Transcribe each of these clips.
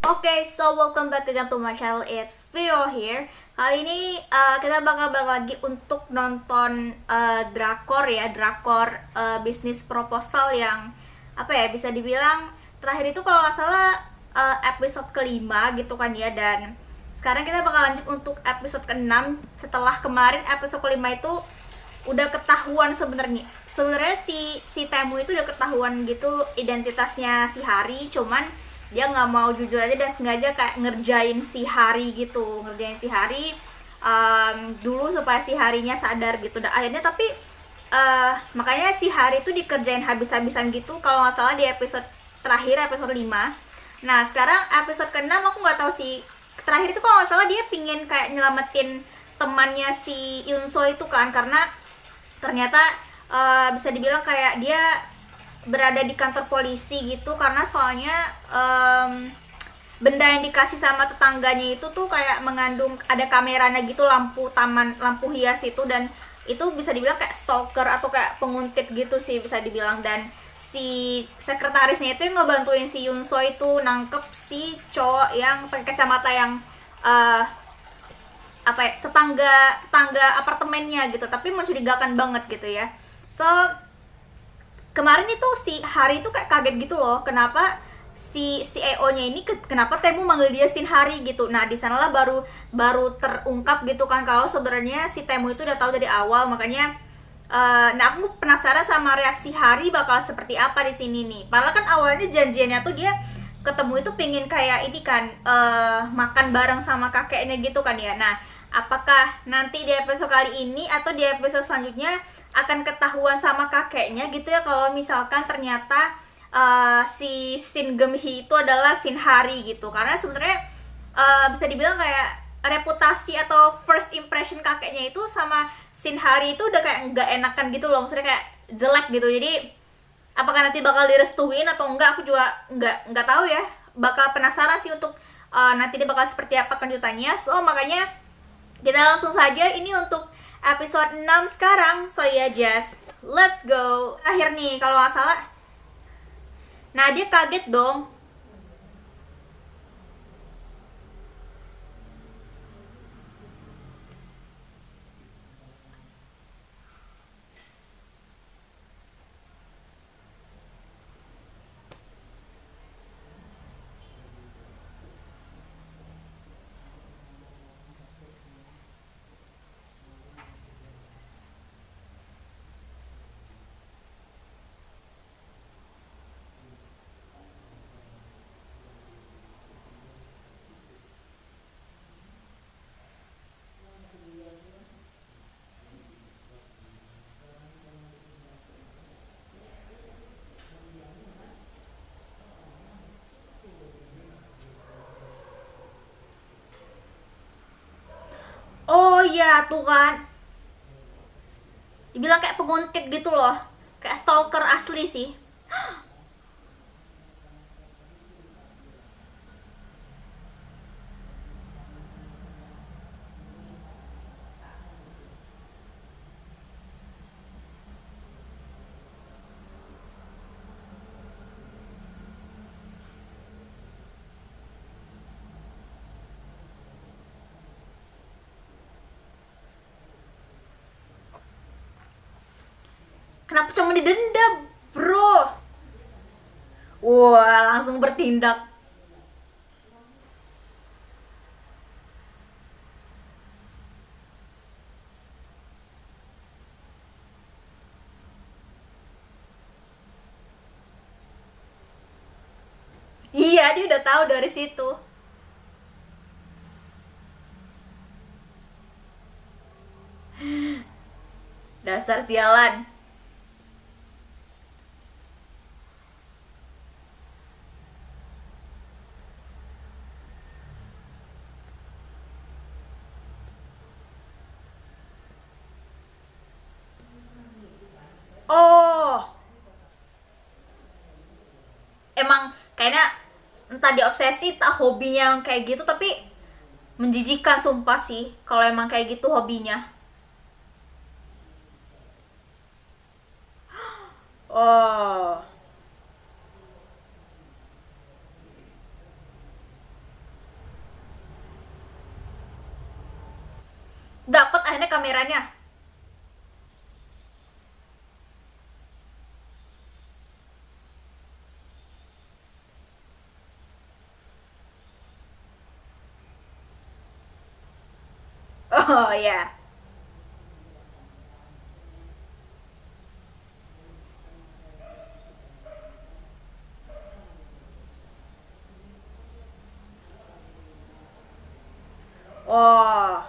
Oke, so welcome back again to my channel. It's Vio here. Kali ini kita bakal lagi untuk nonton drakor ya, drakor bisnis proposal yang apa ya, bisa dibilang terakhir itu kalau nggak salah episode kelima gitu kan ya. Dan sekarang kita bakal lanjut untuk episode ke-6 setelah kemarin episode kelima itu udah ketahuan sebenarnya si Temu itu udah ketahuan gitu identitasnya si Hari, cuman dia nggak mau jujur aja dan sengaja kayak ngerjain si Hari dulu supaya si Harinya sadar gitu. Dan akhirnya tapi makanya si Hari itu dikerjain habis-habisan gitu kalau nggak salah di episode terakhir, episode 5. Nah sekarang episode ke-6 aku nggak tahu sih, terakhir itu kalau nggak salah dia pingin kayak nyelamatin temannya si Yunso itu kan, karena ternyata bisa dibilang kayak dia berada di kantor polisi gitu, karena soalnya benda yang dikasih sama tetangganya itu tuh kayak mengandung ada kameranya gitu, lampu hias itu, dan itu bisa dibilang kayak stalker atau kayak penguntit gitu sih bisa dibilang. Dan si sekretarisnya itu yang ngebantuin si Yunso itu nangkep si cowok yang pakai kacamata yang apa ya, tetangga apartemennya gitu, tapi mencurigakan banget gitu ya. So kemarin itu si Hari itu kayak kaget gitu loh, kenapa si CEO-nya ini kenapa Temu manggil dia Sin Hari gitu. Nah di sanalah baru terungkap gitu kan kalau sebenarnya si Temu itu udah tahu dari awal. Makanya nah aku penasaran sama reaksi Hari bakal seperti apa di sini nih. Padahal kan awalnya janjiannya tuh dia ketemu itu pingin kayak ini kan, makan bareng sama kakeknya gitu kan ya. Nah apakah nanti di episode kali ini atau di episode selanjutnya akan ketahuan sama kakeknya gitu ya kalau misalkan ternyata si Shin Geum-hee itu adalah Shin Hari gitu. Karena sebenarnya bisa dibilang kayak reputasi atau first impression kakeknya itu sama Shin Hari itu udah kayak nggak enakan gitu loh, maksudnya kayak jelek gitu. Jadi apakah nanti bakal direstuin atau enggak, aku juga nggak tahu ya. Bakal penasaran sih untuk nanti dia bakal seperti apa kelanjutannya. So makanya kita langsung saja ini untuk episode 6 sekarang. So ya, just let's go. Akhir nih kalau nggak salah. Nah dia kaget dong. Oh iya tuh kan, dibilang kayak penguntit gitu loh, kayak stalker asli sih. Kenapa cuma didenda, bro? Wah langsung bertindak. Iya dia udah tahu dari situ. Dasar sialan. Oh emang kayaknya entah dia obsesi tak hobinya yang kayak gitu, tapi menjijikan sumpah sih kalau emang kayak gitu hobinya. Oh Dapat akhirnya kameranya. Oh ya. Oh.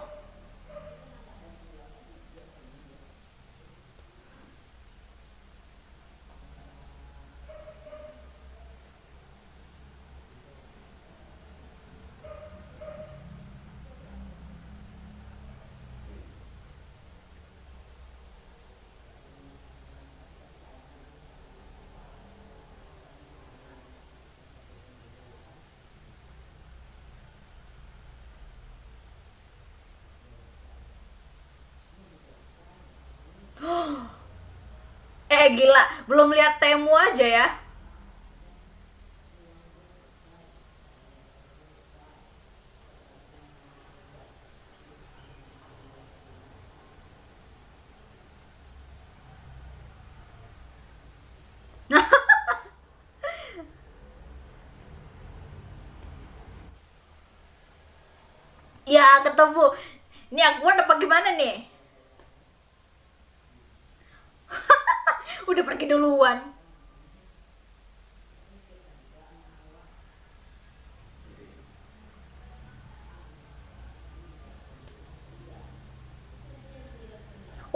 Gila, belum lihat Temu aja ya. Ya ketemu. Ini aku apa gimana nih? Udah pergi duluan.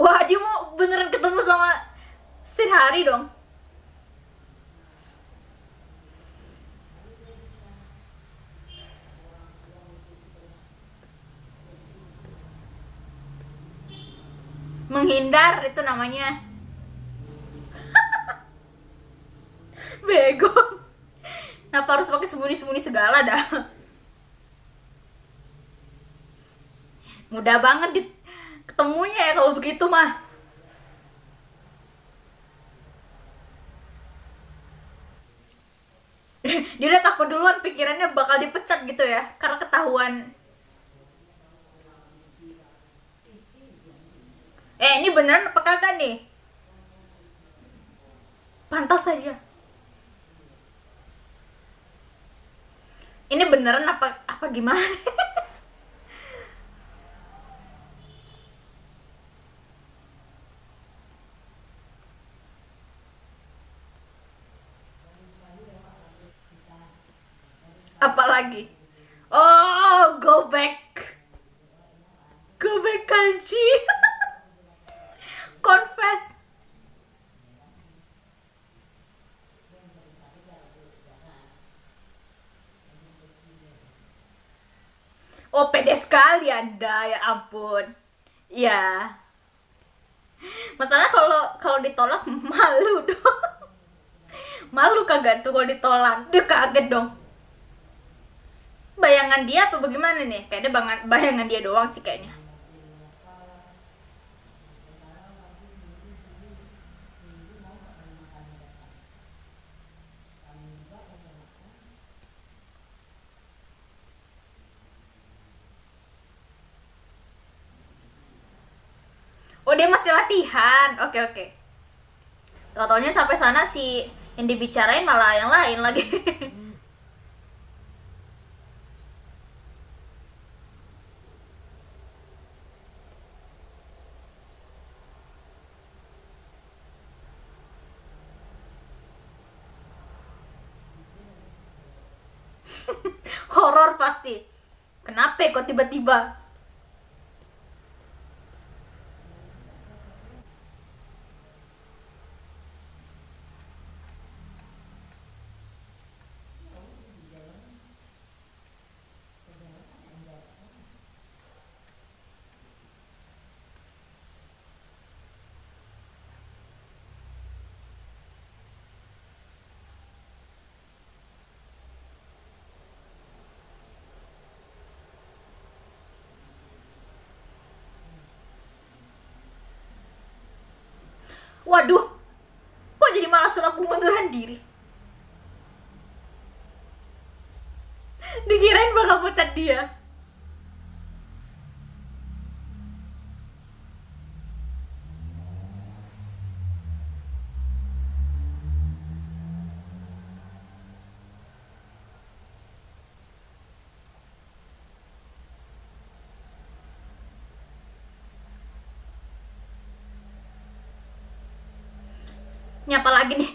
Wah, dia mau beneran ketemu sama Sin Hari dong. Menghindar itu namanya. Bego. Kenapa harus pakai sembunyi-sembunyi segala dah? Mudah banget ketemunya ya kalau begitu mah. Dia udah takut duluan, pikirannya bakal dipecat gitu ya, karena ketahuan. Ini beneran apa kagak nih? Pantas saja. Ini beneran apa gimana? Apalagi? Oh, go back. Go back Kanji. Confess. Oh, pede sekali Anda, ya ampun. Ya. Masalah kalau ditolak malu dong. Malu kagak tuh kalau ditolak? Dia kaget dong. Bayangan dia apa bagaimana nih? Kayaknya bayangan dia doang sih kayaknya. Oh, dia masih latihan. Oke, oke. Tau-taunya sampai sana si yang dibicarain malah yang lain lagi. Horor pasti. Kenapa kok tiba-tiba? Waduh, kok jadi malah surat pengunduran diri? Dikirain bakal pecat dia. Nyapa lagi nih.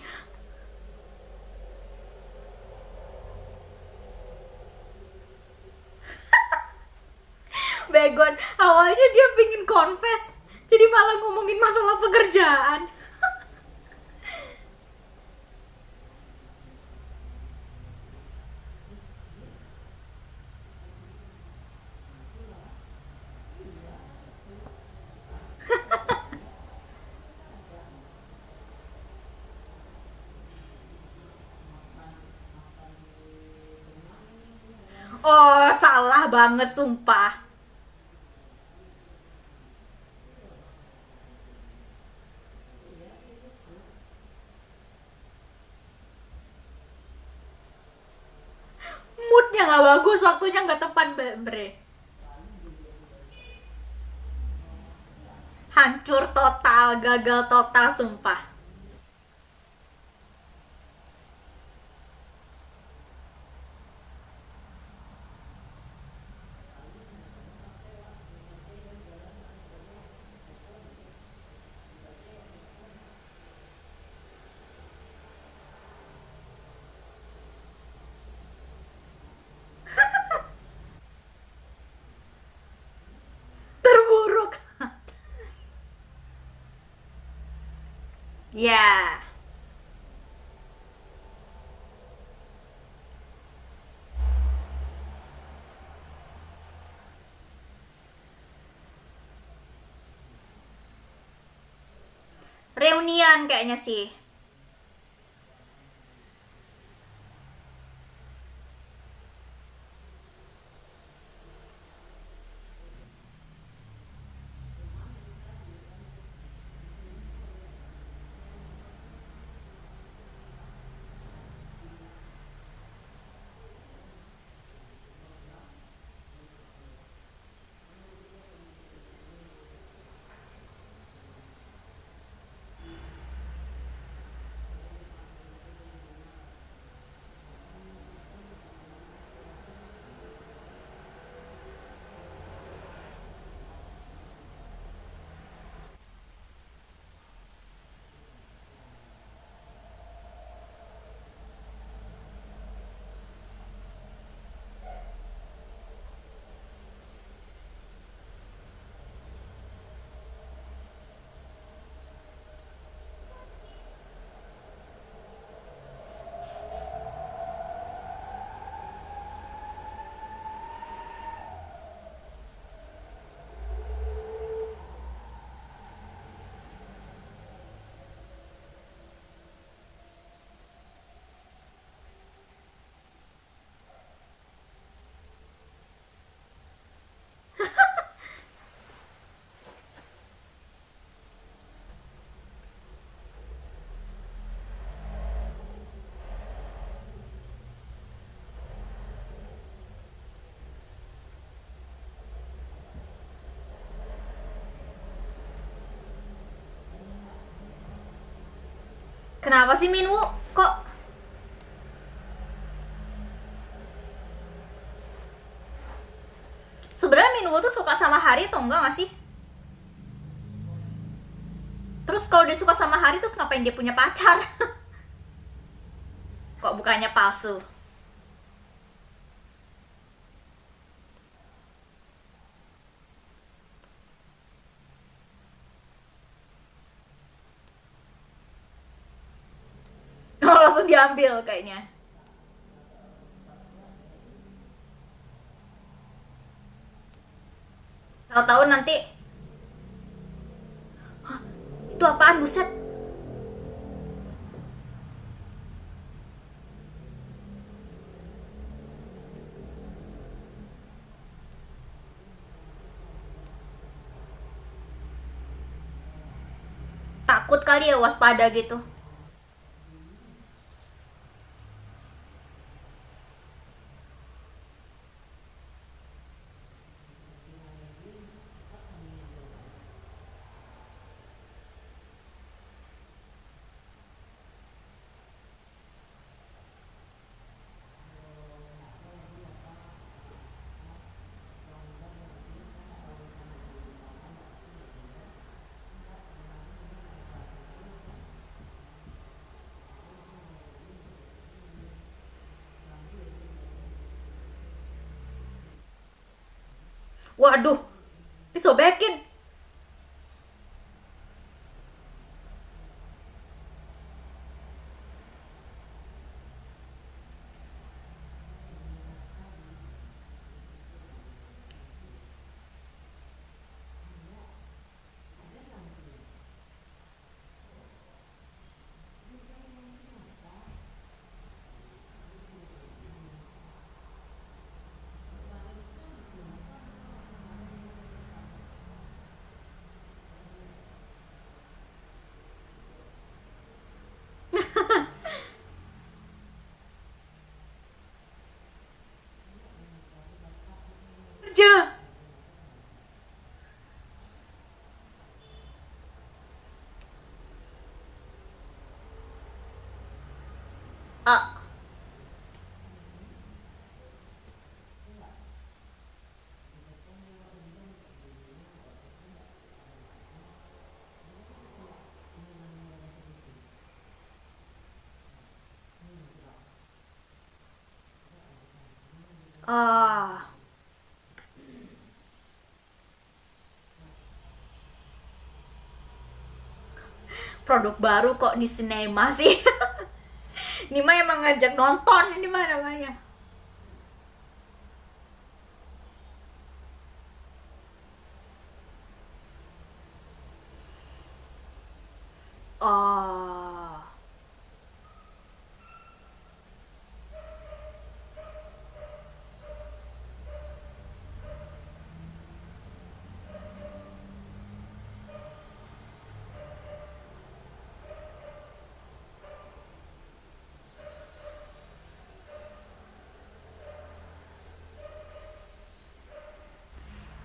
Begon, awalnya dia pingin confess, jadi malah ngomongin masalah pekerjaan. Oh, salah banget sumpah. Moodnya nggak bagus, waktunya nggak tepat, bre. Hancur total, gagal total sumpah. Terburuk. Ya. Reunian kayaknya sih. Kenapa sih Minwoo? Kok sebenarnya Minwoo tuh suka sama Hari atau enggak nggak sih? Terus kalau dia suka sama Hari terus ngapain dia punya pacar? Kok bukannya palsu? Oh, langsung diambil kayaknya. Tahu-tahu nanti, "Hah, itu apaan buset?" Takut kali ya, waspada gitu. Waduh, disobekin. Kerja. Ah, ah, produk baru kok di sinema sih. Ini mah emang ngajak nonton ini mah namanya. Oh,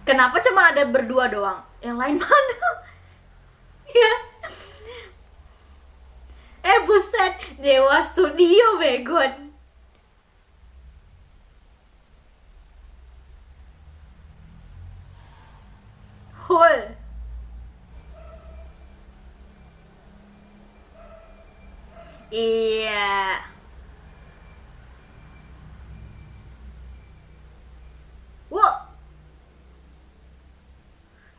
kenapa cuma ada berdua doang? Yang lain mana? Ya, buset, Dewa Studio Begon. Hul. Iya. Wah.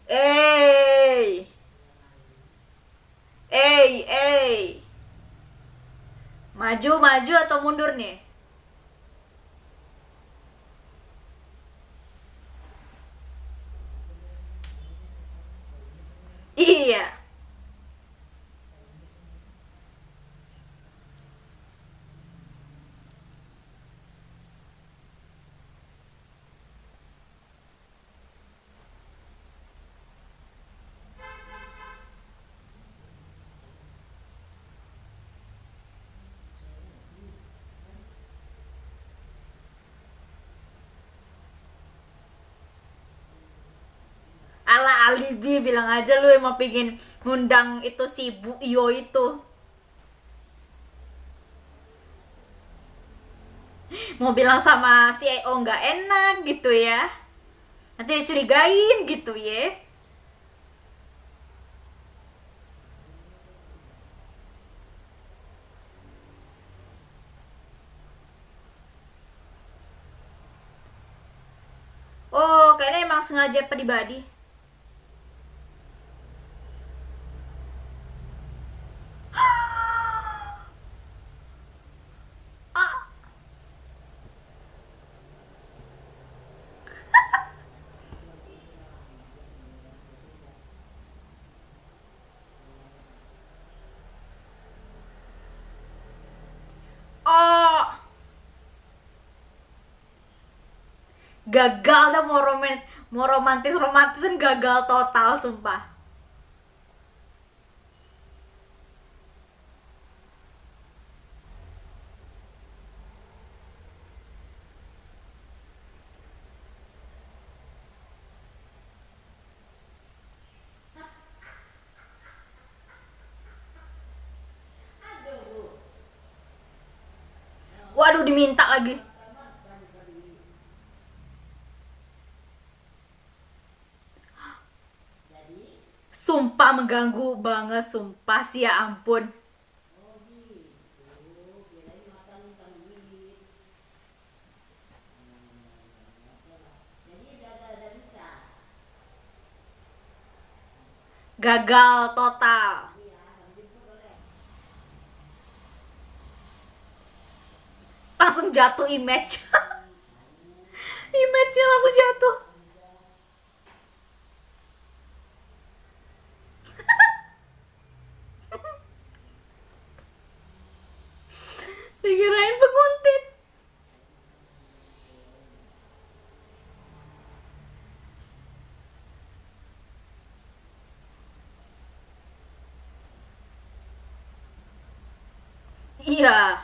Eh. Eh. Maju atau mundur nih? Iya. Ala alibi, bilang aja lu emang pengen ngundang itu si Bu Iyo itu. Mau bilang sama si EO nggak enak gitu ya. Nanti dicurigain gitu ya. Oh, kayaknya emang sengaja pribadi. Ah, oh, gagal dah mau romantisan gagal total sumpah. Waduh, diminta lagi. Sumpah mengganggu banget, sumpah sih ya ampun. Gagal total. Langsung jatuh image. Image-nya langsung jatuh. Dikirain penguntit. Iya.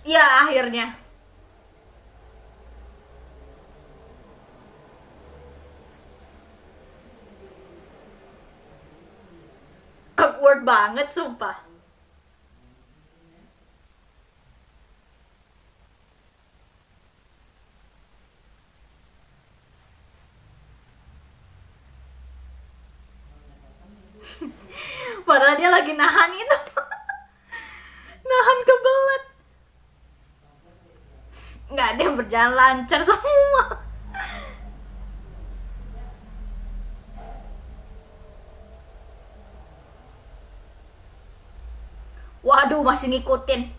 Iya akhirnya. Awkward banget sumpah. Padahal dia lagi nahan itu. Nahan kebelet. Nggak ada yang berjalan lancar semua. Waduh, masih ngikutin.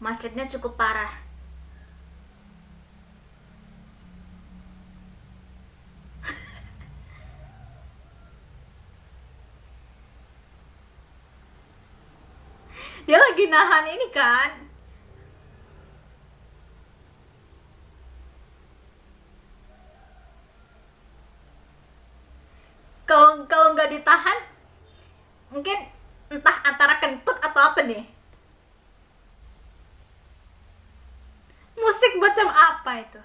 Macetnya cukup parah. Dia lagi nahan ini kan. Kalau kalau nggak ditahan, mungkin entah antara kentut atau apa nih. Musik macam apa itu?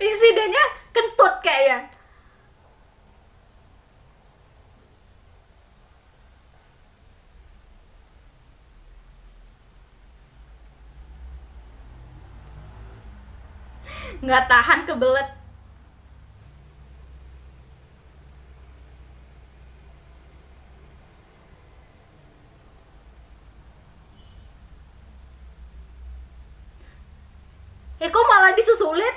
Insidennya kentut kayaknya. Nggak tahan kebelet. Kok malah disusulin?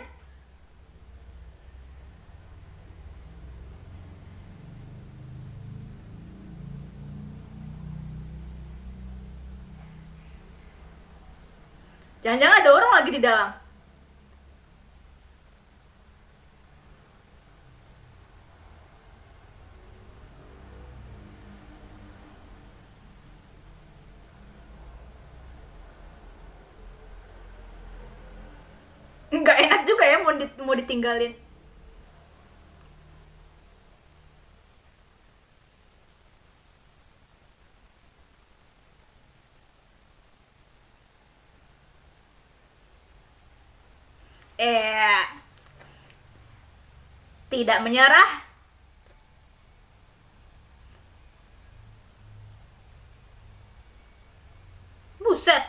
Jangan-jangan ada orang lagi di dalam. Nggak enak juga ya mau ditinggalin. Tidak menyerah. Buset.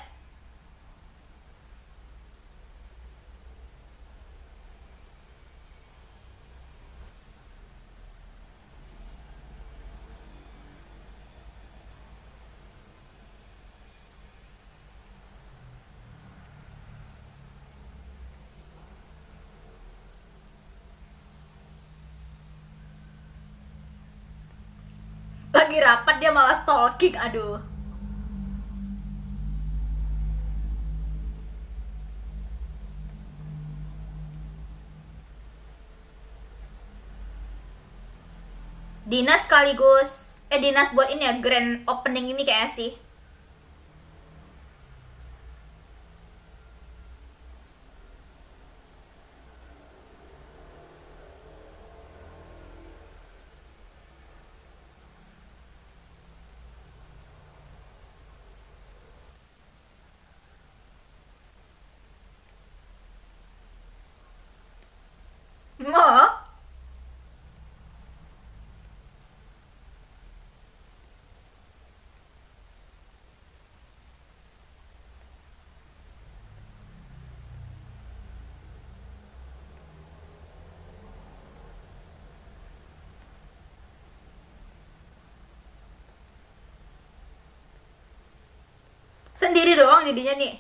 lagi rapat dia malah stalking, aduh. Dinas sekaligus dinas buat ini ya, grand opening ini kayak sih. Mau sendiri doang jadinya nih.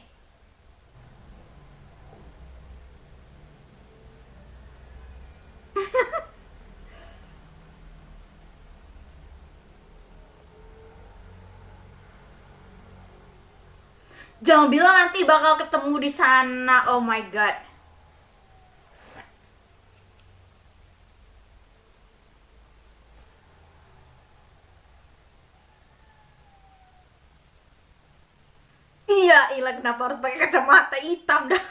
Jangan bilang nanti bakal ketemu di sana. Oh my god. Iya, Ila kenapa harus pakai kacamata hitam dah?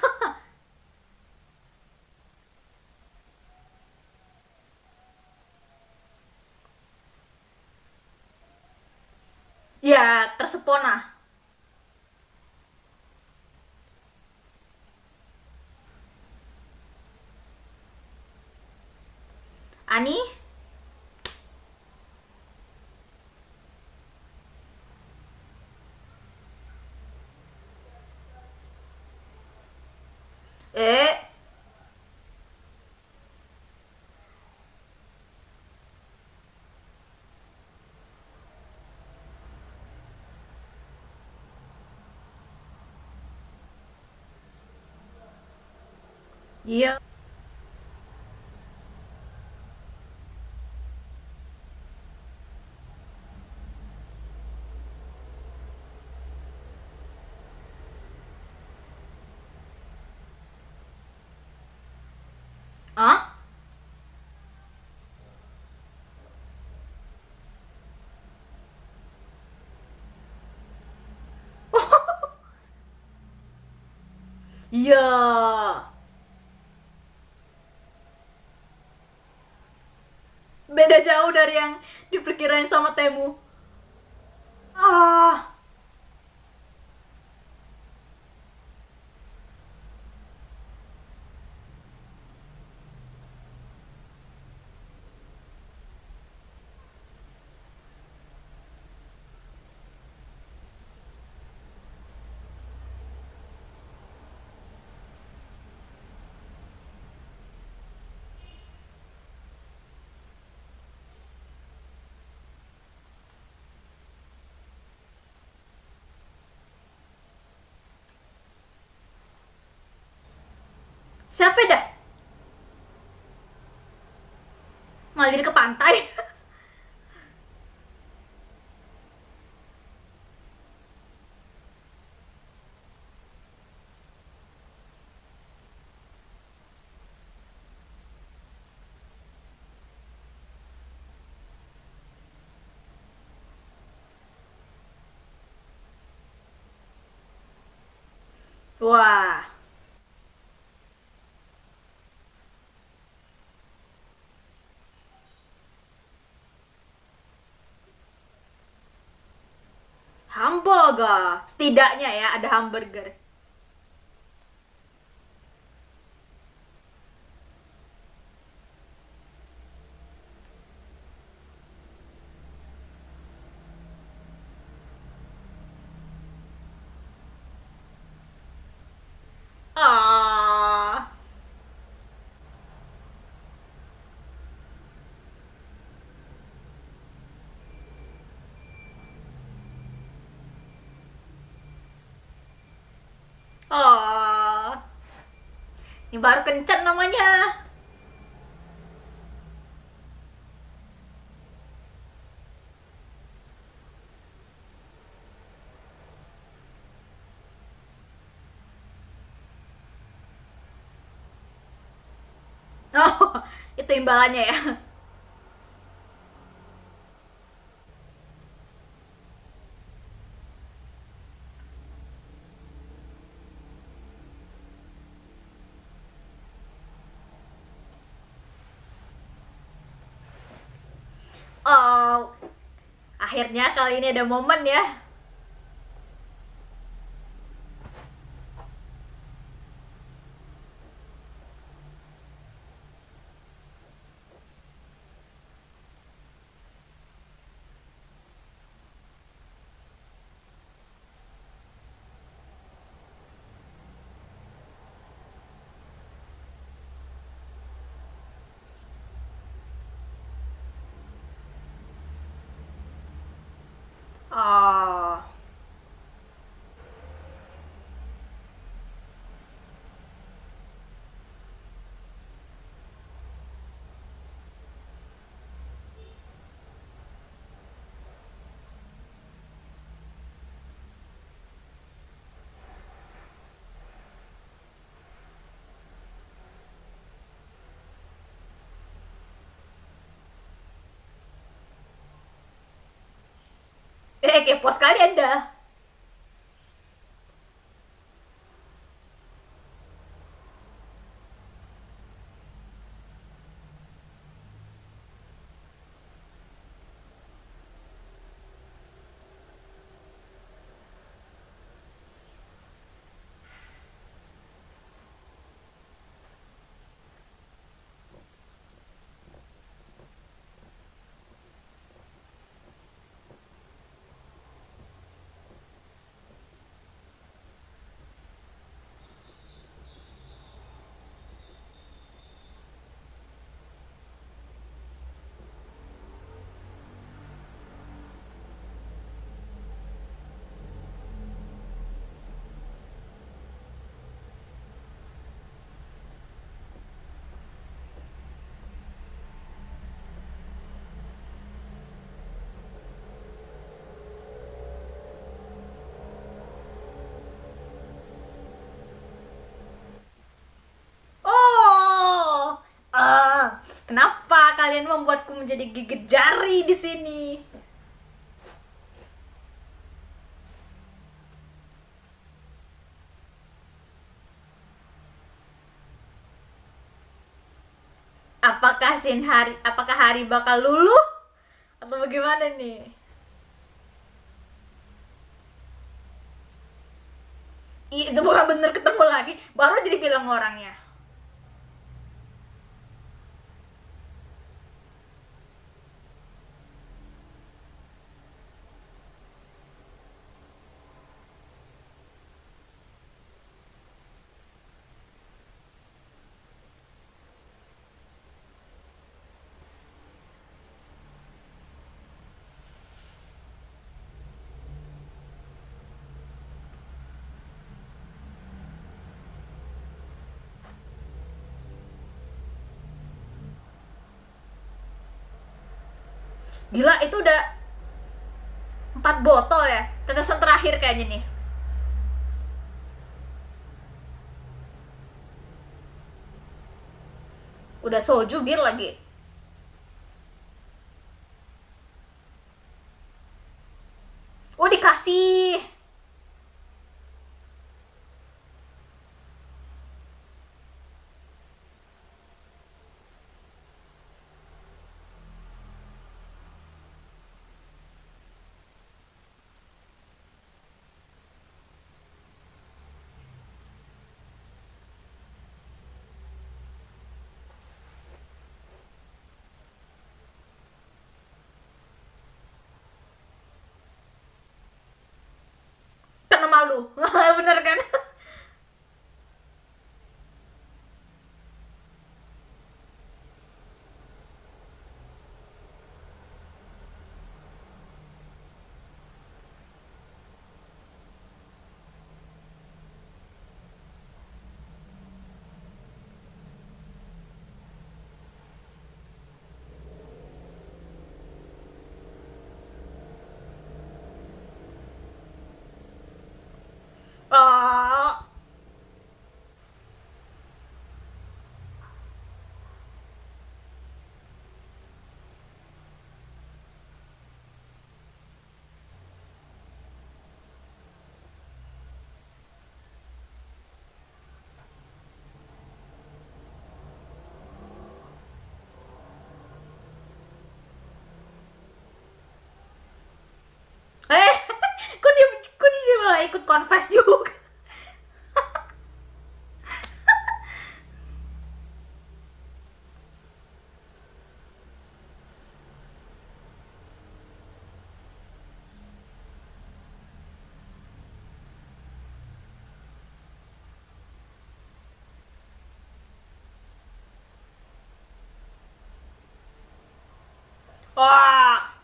Ya, tersepona. Ani? Eh, iya. Ah? Iya. Beda jauh dari yang diperkirain sama Temu. Ah. Siapa dah? Ngalir ke pantai. Wah. Hamburger. Setidaknya ya ada hamburger. Ah. Ah. Ini baru kencan namanya. Oh, itu imbalannya ya. Oh, akhirnya kali ini ada momen ya. Oh. Kepo sekali Anda. Oh. Kenapa kalian membuatku menjadi gigit jari di sini? Apakah Hari bakal luluh atau bagaimana nih? Itu bukan bener ketemu lagi, baru jadi bilang orangnya. Gila, itu udah 4 botol ya, tetesan terakhir kayaknya nih. Udah soju bir lagi. Oh, dikasih. Karena malu. Bener kan? confess juga. Wah.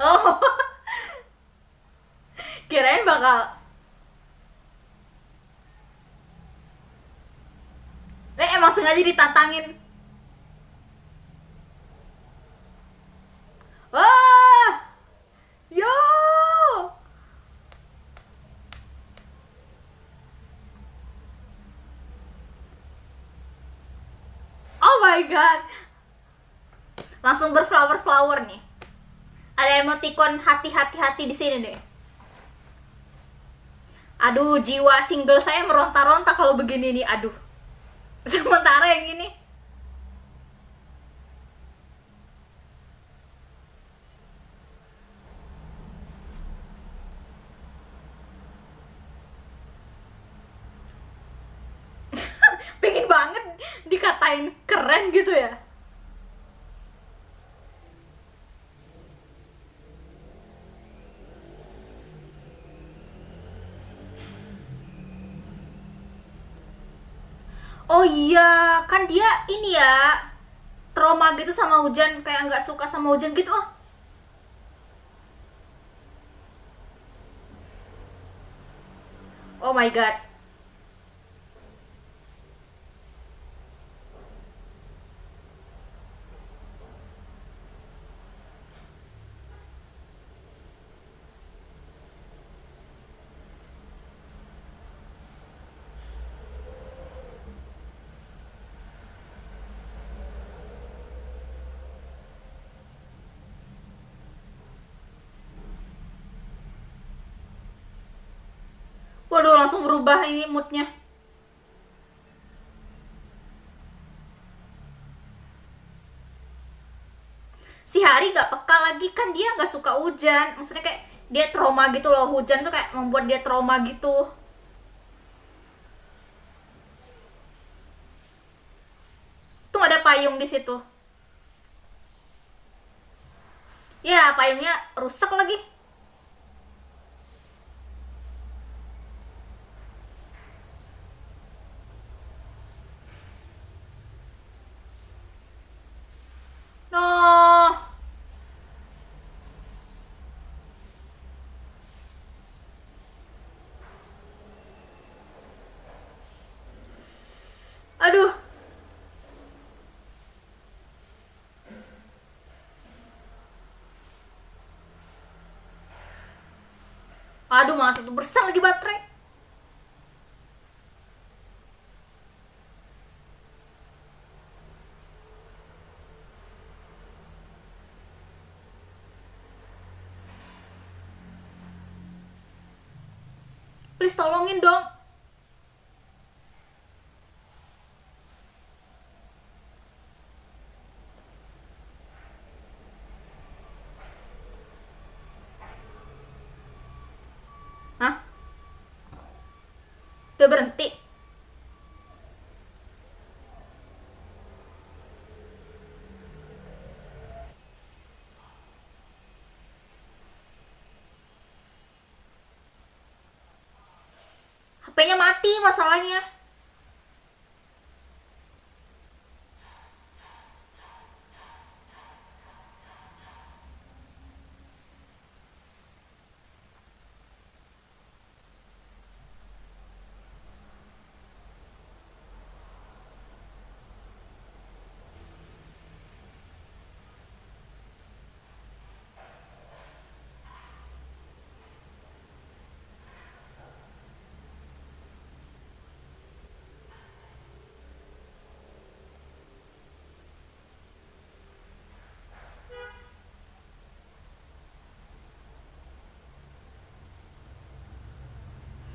Oh, kirain bakal emang sengaja ditantangin. Wah, yo, oh my god, langsung berflower-flower nih. Ada emoticon hati-hati-hati di sini deh. Aduh, jiwa single saya meronta-ronta kalau begini nih. Aduh. Sementara yang ini pengen banget dikatain keren gitu ya. Oh iya, kan dia ini ya trauma gitu sama hujan, kayak nggak suka sama hujan gitu. Oh, oh my god. Waduh, langsung berubah ini moodnya. Si Hari nggak peka lagi, kan dia nggak suka hujan. Maksudnya kayak dia trauma gitu loh, hujan tuh kayak membuat dia trauma gitu. Tuh ada payung di situ. Ya, payungnya rusak lagi. No. Aduh. Aduh, malah satu persen lagi baterai. Please tolongin dong. Hah? Udah berhenti? HP-nya mati masalahnya.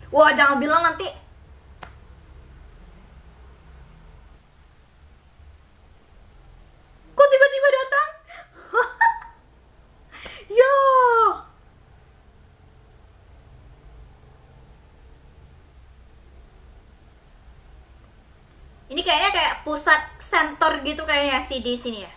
Wah, jangan bilang nanti. Kok tiba-tiba datang? Yo. Ini kayaknya kayak pusat center gitu kayaknya sih di sini ya.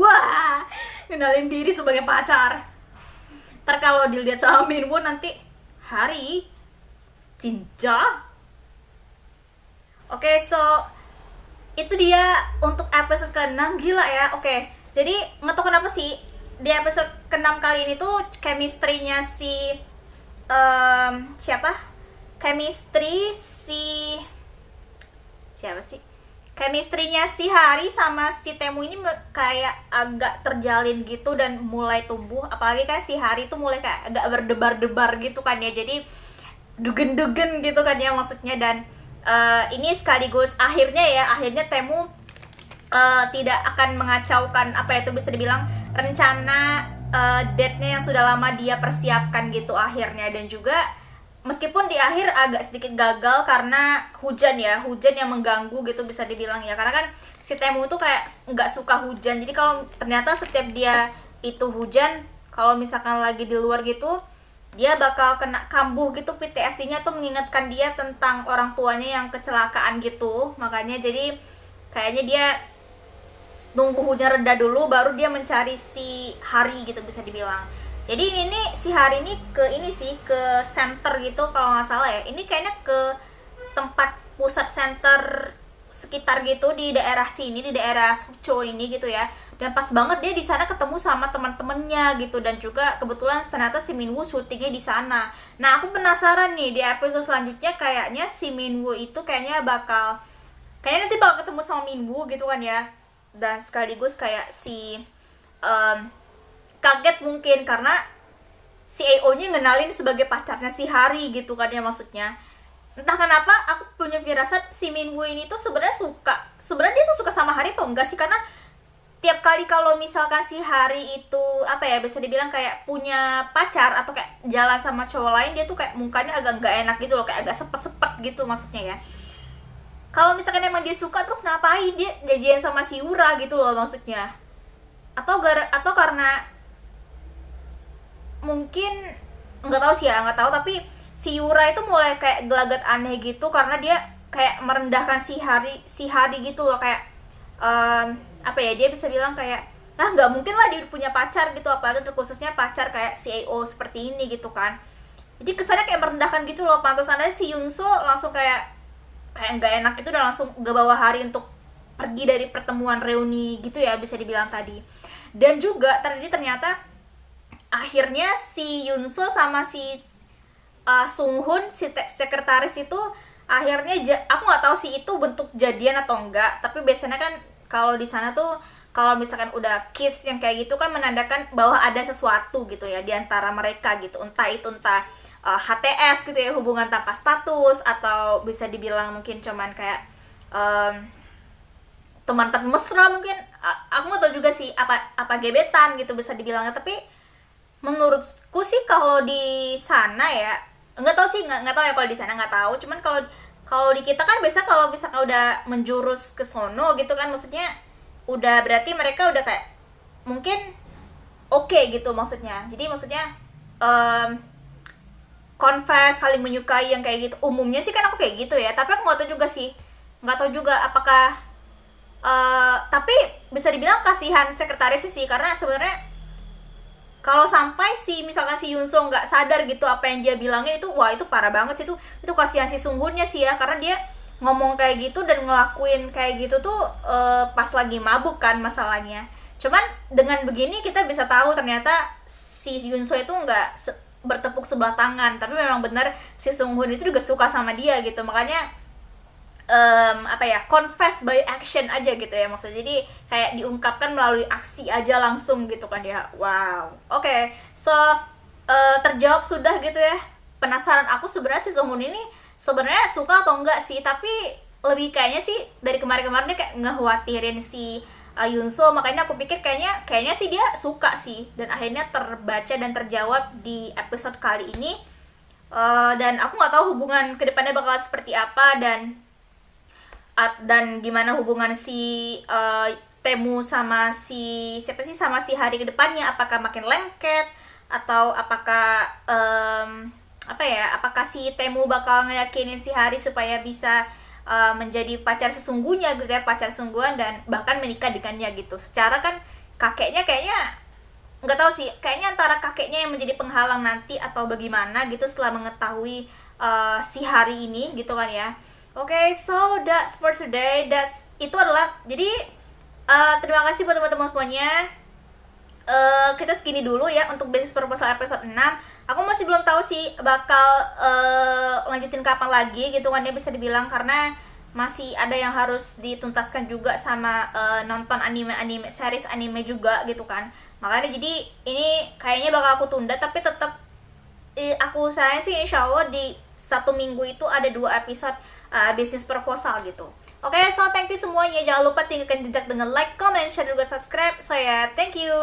Wah, kenalin diri sebagai pacar. Ntar kalau dilihat sama Minwoo nanti, Hari, cinta. Oke, so itu dia untuk episode ke-6. Gila ya. Oke, jadi nggak tahu kenapa sih di episode ke-6 kali ini tuh chemistry-nya si siapa? Chemistry si siapa sih? Chemistry-nya si Hari sama si Temu ini kayak agak terjalin gitu dan mulai tumbuh. Apalagi kan si Hari tuh mulai kayak agak berdebar-debar gitu kan ya. Jadi dugen-dugen gitu kan ya maksudnya. Dan ini sekaligus akhirnya Temu tidak akan mengacaukan apa itu bisa dibilang rencana date-nya yang sudah lama dia persiapkan gitu akhirnya. Dan juga meskipun di akhir agak sedikit gagal karena hujan yang mengganggu gitu bisa dibilang ya, karena kan si Temu tuh kayak nggak suka hujan. Jadi kalau ternyata setiap dia itu hujan, kalau misalkan lagi di luar gitu, dia bakal kena kambuh gitu, PTSD-nya tuh mengingatkan dia tentang orang tuanya yang kecelakaan gitu. Makanya jadi kayaknya dia nunggu hujan reda dulu baru dia mencari si Hari gitu bisa dibilang. Jadi ini nih si Hari ini ke center gitu kalau nggak salah ya. Ini kayaknya ke tempat pusat center sekitar gitu di daerah sini, di daerah Sukcho ini gitu ya. Dan pas banget dia di sana ketemu sama teman-temannya gitu, dan juga kebetulan ternyata si Minwoo syutingnya di sana. Nah, aku penasaran nih di episode selanjutnya kayaknya si Minwoo itu kayaknya nanti bakal ketemu sama Minwoo gitu kan ya. Dan sekaligus kayak si kaget mungkin karena si AO-nya ngenalin sebagai pacarnya si Hari gitu kan ya maksudnya. Entah kenapa aku punya firasat si Minwoo ini tuh sebenarnya dia tuh suka sama Hari tuh enggak sih, karena tiap kali kalau misalkan si Hari itu apa ya bisa dibilang kayak punya pacar atau kayak jalan sama cowok lain, dia tuh kayak mukanya agak nggak enak gitu loh, kayak agak sepet-sepet gitu maksudnya ya. Kalau misalkan emang dia suka, terus ngapain dia jadian sama si Yura gitu loh maksudnya. Atau karena mungkin nggak tahu tapi si Yura itu mulai kayak gelagat aneh gitu karena dia kayak merendahkan si Hari gitu loh, kayak apa ya, dia bisa bilang kayak nggak mungkin lah dia punya pacar gitu, apalagi terkhususnya pacar kayak si AO seperti ini gitu kan. Jadi kesannya kayak merendahkan gitu loh. Pantesan aja si Yunso langsung kayak nggak enak gitu dan langsung gak bawa Hari untuk pergi dari pertemuan reuni gitu ya bisa dibilang tadi. Dan juga tadi ternyata akhirnya si Yunso sama si Sunghun si sekretaris itu akhirnya aku nggak tahu sih itu bentuk jadian atau enggak, tapi biasanya kan kalau di sana tuh kalau misalkan udah kiss yang kayak gitu kan menandakan bahwa ada sesuatu gitu ya di antara mereka gitu, entah HTS gitu ya, hubungan tanpa status, atau bisa dibilang mungkin cuman kayak teman mesra mungkin. Aku nggak tahu juga sih apa gebetan gitu bisa dibilangnya, tapi menurutku sih kalau di sana ya nggak tahu ya kalau di sana nggak tahu, cuman kalau di kita kan biasa kalau misalkan udah menjurus ke sono gitu kan, maksudnya udah berarti mereka udah kayak mungkin oke gitu maksudnya. Jadi maksudnya confess, saling menyukai yang kayak gitu. Umumnya sih kan aku kayak gitu ya, tapi aku nggak tahu juga apakah tapi bisa dibilang kasihan sekretaris sih, karena sebenarnya kalau sampai misalkan si Yunso nggak sadar gitu apa yang dia bilangin itu, wah itu parah banget sih, itu kasihan si Sunghunnya sih ya, karena dia ngomong kayak gitu dan ngelakuin kayak gitu tuh pas lagi mabuk kan masalahnya. Cuman dengan begini kita bisa tahu ternyata si Yunso itu nggak bertepuk sebelah tangan, tapi memang benar si Sunghun itu juga suka sama dia gitu. Makanya confess by action aja gitu ya maksudnya, jadi kayak diungkapkan melalui aksi aja langsung gitu kan ya. Wow, oke. So terjawab sudah gitu ya penasaran aku sebenarnya si Sunghun ini sebenarnya suka atau enggak sih, tapi lebih kayaknya sih dari kemarin-kemarin dia kayak ngekhawatirin si Yunso, makanya aku pikir kayaknya sih dia suka sih, dan akhirnya terbaca dan terjawab di episode kali ini. Dan aku nggak tahu hubungan kedepannya bakal seperti apa, dan gimana hubungan si Temu sama si siapa sih, sama si Hari kedepannya, apakah makin lengket atau apakah apakah si Temu bakal ngeyakinin si Hari supaya bisa menjadi pacar sesungguhnya gitu ya, pacar sungguhan dan bahkan menikah dengannya gitu. Secara kan kakeknya kayaknya nggak tahu sih, kayaknya antara kakeknya yang menjadi penghalang nanti atau bagaimana gitu setelah mengetahui si Hari ini gitu kan ya. Oke, so that's for today. Itu adalah, jadi terima kasih buat teman-teman semuanya. Kita segini dulu ya untuk Business Proposal episode 6. Aku masih belum tahu sih bakal lanjutin kapan lagi gitu kan ya, bisa dibilang, karena masih ada yang harus dituntaskan juga sama nonton anime series anime juga gitu kan. Makanya jadi ini kayaknya bakal aku tunda, tapi tetap aku usahain sih insya Allah di 1 minggu itu ada 2 episode Business Proposal gitu. Oke, so thank you semuanya. Jangan lupa tinggalkan jejak dengan like, comment, share, juga subscribe. So ya, thank you.